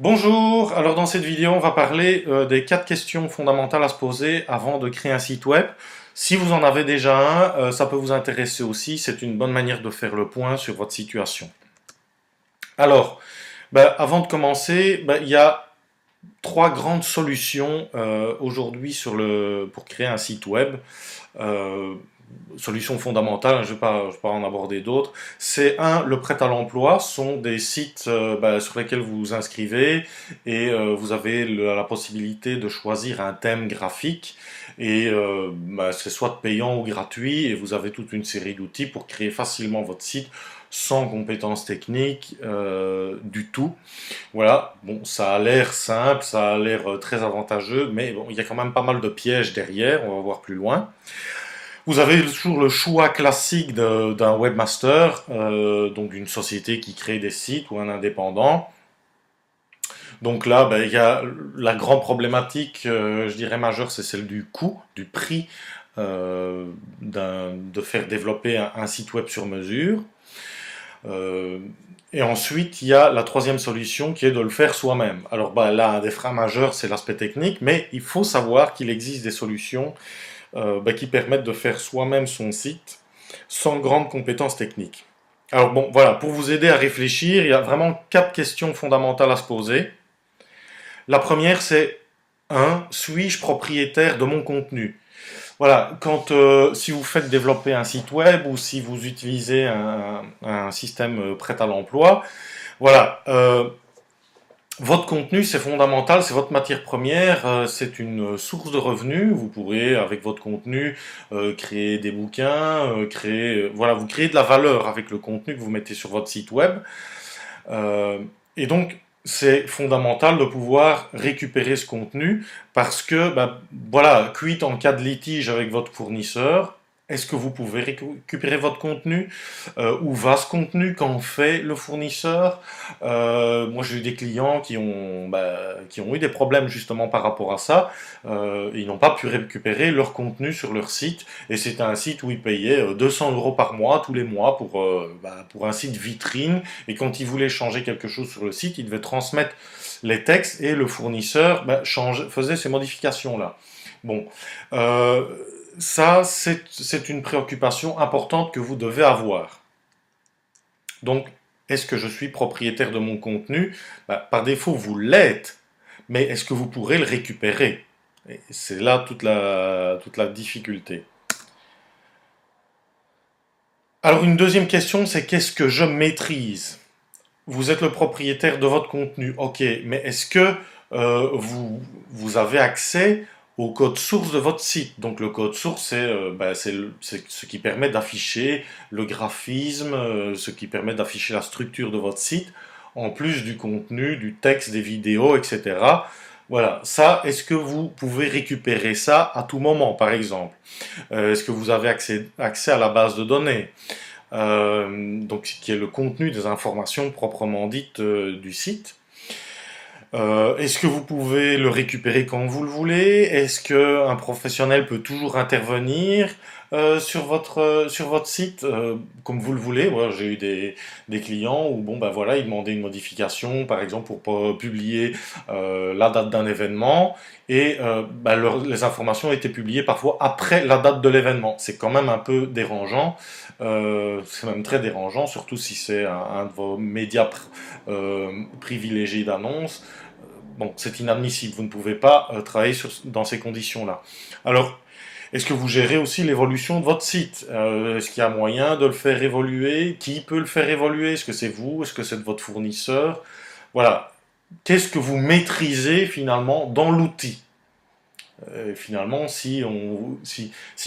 Bonjour, alors dans cette vidéo on va parler des 4 questions fondamentales à se poser avant de créer un site web. Si vous en avez déjà un, ça peut vous intéresser aussi, c'est une bonne manière de faire le point sur votre situation. Alors, avant de commencer, il y a 3 grandes solutions aujourd'hui pour créer un site web. Euh, Solution fondamentale, je ne vais pas en aborder d'autres. C'est le prêt à l'emploi, sont des sites sur lesquels vous vous inscrivez et vous avez la possibilité de choisir un thème graphique et c'est soit payant ou gratuit et vous avez toute une série d'outils pour créer facilement votre site sans compétences techniques du tout. Voilà, bon, ça a l'air simple, ça a l'air très avantageux, mais bon, il y a quand même pas mal de pièges derrière, on va voir plus loin. Vous avez toujours le choix classique d'un webmaster, donc d'une société qui crée des sites ou un indépendant. Donc là, il y a la grande problématique, je dirais majeure, c'est celle du coût, du prix de faire développer un site web sur mesure. Euh, et ensuite, il y a la troisième solution qui est de le faire soi-même. Alors là, un des freins majeurs, c'est l'aspect technique, mais il faut savoir qu'il existe des solutions qui permettent de faire soi-même son site sans grandes compétences techniques. Alors bon, voilà, pour vous aider à réfléchir, il y a vraiment 4 questions fondamentales à se poser. La première, c'est suis-je propriétaire de mon contenu? Voilà, si vous faites développer un site web ou si vous utilisez un système prêt à l'emploi, voilà, votre contenu, c'est fondamental, c'est votre matière première, c'est une source de revenus. Vous pourrez, avec votre contenu, créer des bouquins, voilà, vous créez de la valeur avec le contenu que vous mettez sur votre site web. Euh, et donc, c'est fondamental de pouvoir récupérer ce contenu parce que, voilà, quitte en cas de litige avec votre fournisseur, est-ce que vous pouvez récupérer votre contenu? Où va ce contenu? Qu'en fait le fournisseur? Moi, j'ai eu des clients qui ont eu des problèmes justement par rapport à ça. Ils n'ont pas pu récupérer leur contenu sur leur site. Et c'était un site où ils payaient 200 euros par mois, tous les mois, pour un site vitrine. Et quand ils voulaient changer quelque chose sur le site, ils devaient transmettre les textes et le fournisseur faisait ces modifications-là. Bon, euh, ça, c'est une préoccupation importante que vous devez avoir. Donc, est-ce que je suis propriétaire de mon contenu? Par défaut, vous l'êtes, mais est-ce que vous pourrez le récupérer? Et c'est là toute la difficulté. Alors, une deuxième question, c'est qu'est-ce que je maîtrise? Vous êtes le propriétaire de votre contenu, ok, mais est-ce que vous avez accès au code source de votre site? Donc le code source, c'est ce qui permet d'afficher le graphisme, ce qui permet d'afficher la structure de votre site, en plus du contenu, du texte, des vidéos, etc. Voilà, ça, est-ce que vous pouvez récupérer ça à tout moment, par exemple? Est-ce que vous avez accès à la base de données? Donc qui est le contenu des informations proprement dites du site. Est-ce que vous pouvez le récupérer quand vous le voulez? Est-ce qu'un professionnel peut toujours intervenir sur votre site comme vous le voulez? Voilà, j'ai eu des clients où voilà, ils demandaient une modification, par exemple pour publier la date d'un événement, et les informations étaient publiées parfois après la date de l'événement. C'est quand même un peu dérangeant, c'est même très dérangeant, surtout si c'est un de vos médias privilégiés d'annonce. Bon, c'est inadmissible, vous ne pouvez pas travailler dans ces conditions-là. Alors, est-ce que vous gérez aussi l'évolution de votre site? Est-ce qu'il y a moyen de le faire évoluer? Qui peut le faire évoluer? Est-ce que c'est vous? Est-ce que c'est votre fournisseur? Voilà. Qu'est-ce que vous maîtrisez finalement dans l'outil? Finalement, si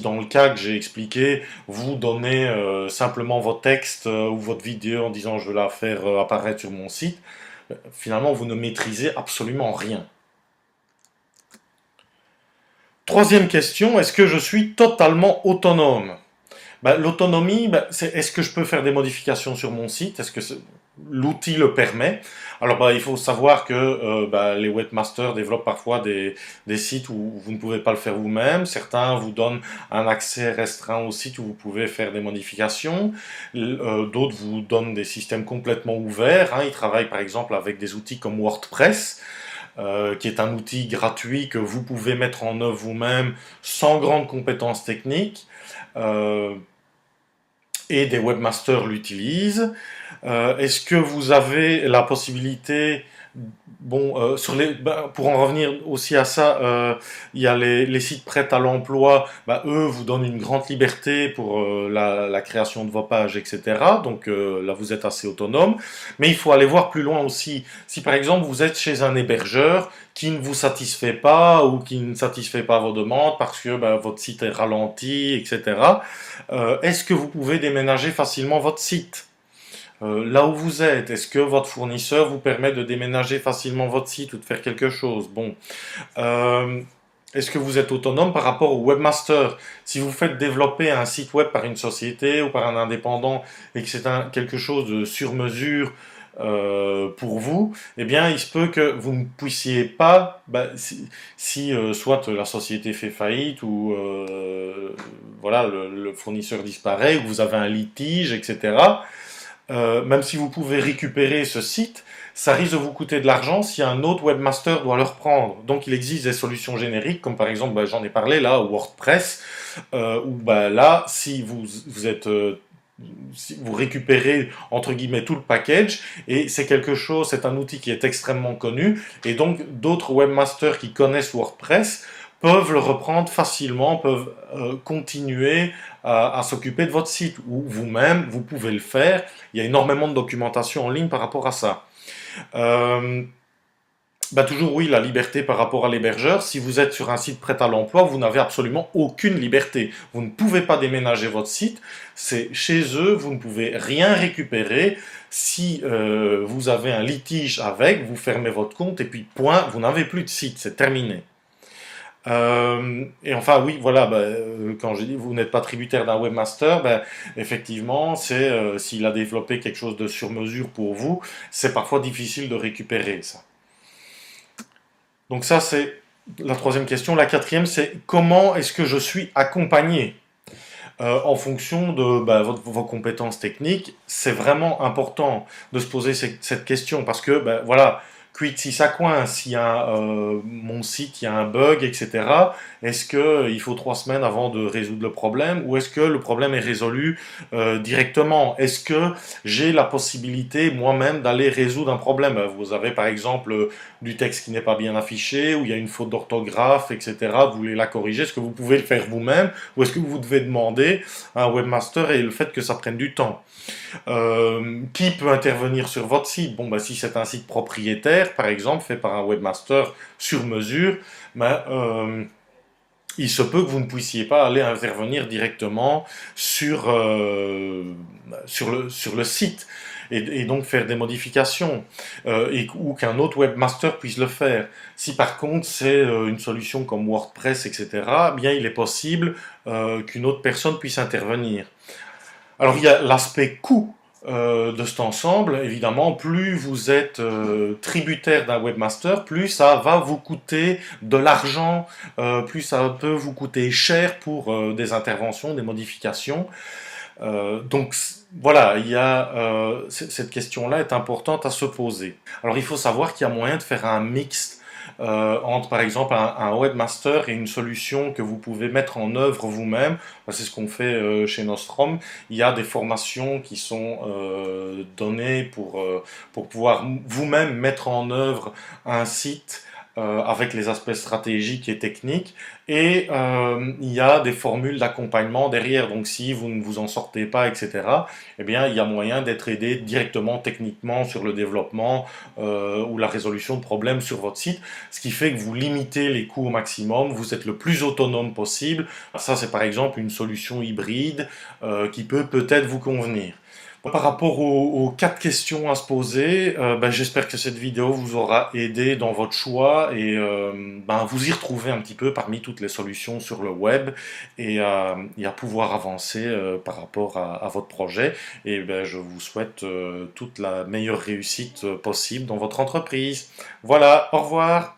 dans le cas que j'ai expliqué, vous donnez simplement votre texte ou votre vidéo en disant je veux la faire apparaître sur mon site, finalement vous ne maîtrisez absolument rien. Troisième question, est-ce que je suis totalement autonome? L'autonomie, c'est est-ce que je peux faire des modifications sur mon site? Est-ce que l'outil le permet? Alors il faut savoir que les webmasters développent parfois des sites où vous ne pouvez pas le faire vous-même. Certains vous donnent un accès restreint au site où vous pouvez faire des modifications. D'autres vous donnent des systèmes complètement ouverts, hein. Ils travaillent par exemple avec des outils comme WordPress, qui est un outil gratuit que vous pouvez mettre en œuvre vous-même sans grande compétence technique. Euh, et des webmasters l'utilisent. Est-ce que vous avez la possibilité, pour en revenir aussi à ça, il y a les sites prêts à l'emploi, eux vous donnent une grande liberté pour la création de vos pages, etc. Donc là vous êtes assez autonome, mais il faut aller voir plus loin aussi. Si par exemple vous êtes chez un hébergeur qui ne vous satisfait pas ou qui ne satisfait pas vos demandes parce que votre site est ralenti, etc. Est-ce que vous pouvez déménager facilement votre site là où vous êtes? Est-ce que votre fournisseur vous permet de déménager facilement votre site ou de faire quelque chose? Bon. Euh, Est-ce que vous êtes autonome par rapport au webmaster? Si vous faites développer un site web par une société ou par un indépendant et que c'est quelque chose de sur mesure pour vous, eh bien, il se peut que vous ne puissiez pas, si soit la société fait faillite ou voilà, le fournisseur disparaît ou que vous avez un litige, etc. Même si vous pouvez récupérer ce site, ça risque de vous coûter de l'argent si un autre webmaster doit le reprendre. Donc il existe des solutions génériques, comme par exemple, j'en ai parlé là, WordPress, où là, si vous êtes si vous récupérez entre guillemets tout le package et c'est quelque chose, c'est un outil qui est extrêmement connu et donc d'autres webmasters qui connaissent WordPress peuvent le reprendre facilement, peuvent continuer à s'occuper de votre site ou vous-même, vous pouvez le faire. Il y a énormément de documentation en ligne par rapport à ça. Euh, Toujours oui, la liberté par rapport à l'hébergeur. Si vous êtes sur un site prêt à l'emploi, vous n'avez absolument aucune liberté. Vous ne pouvez pas déménager votre site. C'est chez eux, vous ne pouvez rien récupérer. Si vous avez un litige avec, vous fermez votre compte et puis point, vous n'avez plus de site, c'est terminé. Et enfin, oui, voilà, quand je dis vous n'êtes pas tributaire d'un webmaster, effectivement, c'est s'il a développé quelque chose de sur mesure pour vous, c'est parfois difficile de récupérer ça. Donc ça, c'est la troisième question. La quatrième, c'est comment est-ce que je suis accompagné en fonction de vos compétences techniques. C'est vraiment important de se poser cette question parce que, voilà, quid si ça coince, il y a mon site, il y a un bug, etc. Est-ce que il faut 3 semaines avant de résoudre le problème ou est-ce que le problème est résolu directement? Est-ce que j'ai la possibilité moi-même d'aller résoudre un problème? Vous avez par exemple du texte qui n'est pas bien affiché ou il y a une faute d'orthographe, etc. Vous voulez la corriger? Est-ce que vous pouvez le faire vous-même ou est-ce que vous devez demander à un webmaster et le fait que ça prenne du temps? Qui peut intervenir sur votre site? Si c'est un site propriétaire, par exemple, fait par un webmaster sur mesure, il se peut que vous ne puissiez pas aller intervenir directement sur le site et donc faire des modifications ou qu'un autre webmaster puisse le faire. Si par contre c'est une solution comme WordPress, etc., bien il est possible qu'une autre personne puisse intervenir. Alors il y a l'aspect coût de cet ensemble. Évidemment, plus vous êtes tributaire d'un webmaster, plus ça va vous coûter de l'argent, plus ça peut vous coûter cher pour des interventions, des modifications. Donc voilà, cette question-là est importante à se poser. Alors il faut savoir qu'il y a moyen de faire un mix entre par exemple un webmaster et une solution que vous pouvez mettre en œuvre vous-même. C'est ce qu'on fait chez Nostrum. Il y a des formations qui sont données pour pouvoir vous-même mettre en œuvre un site avec les aspects stratégiques et techniques. Et il y a des formules d'accompagnement derrière. Donc si vous ne vous en sortez pas, etc., eh bien, il y a moyen d'être aidé directement techniquement sur le développement ou la résolution de problèmes sur votre site. Ce qui fait que vous limitez les coûts au maximum, vous êtes le plus autonome possible. Ça, c'est par exemple une solution hybride qui peut peut-être vous convenir. Par rapport aux 4 questions à se poser, ben, j'espère que cette vidéo vous aura aidé dans votre choix et ben, vous y retrouver un petit peu parmi toutes les solutions sur le web et à pouvoir avancer par rapport à votre projet. Et ben, je vous souhaite toute la meilleure réussite possible dans votre entreprise. Voilà, au revoir.